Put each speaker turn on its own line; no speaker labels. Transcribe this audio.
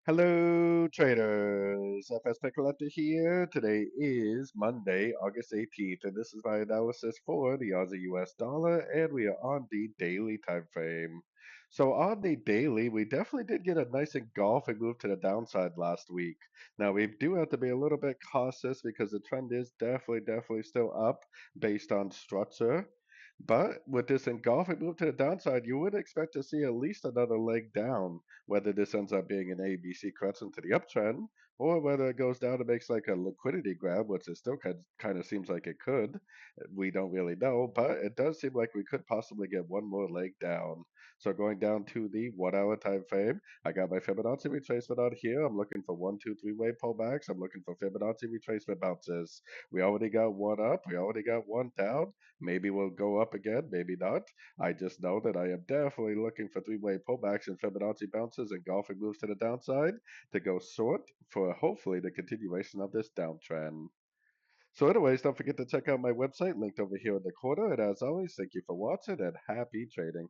Hello, traders. FX Pip Collector here. Today is Monday, August 18th, and this is my analysis for the Aussie US dollar, and we are on the daily time frame. So on the daily, we definitely did get a nice engulfing move to the downside last week. Now we do have to be a little bit cautious because the trend is definitely still up based on structure. But with this engulfing move to the downside, you would expect to see at least another leg down, whether this ends up being an ABC correction to the uptrend, or whether it goes down and makes like a liquidity grab, which it still kind of seems like it could. We don't really know, but it does seem like we could possibly get one more leg down. So going down to the 1 hour time frame, I got my Fibonacci retracement out here. I'm looking for one, two, three-way pullbacks. I'm looking for Fibonacci retracement bounces. We already got one up. We already got one down. Maybe we'll go up again, maybe not. I just know that I am definitely looking for three-way pullbacks and Fibonacci bounces and golfing moves to the downside to go short for hopefully the continuation of this downtrend. So anyways, don't forget to check out my website linked over here in the corner. And as always, thank you for watching and happy trading.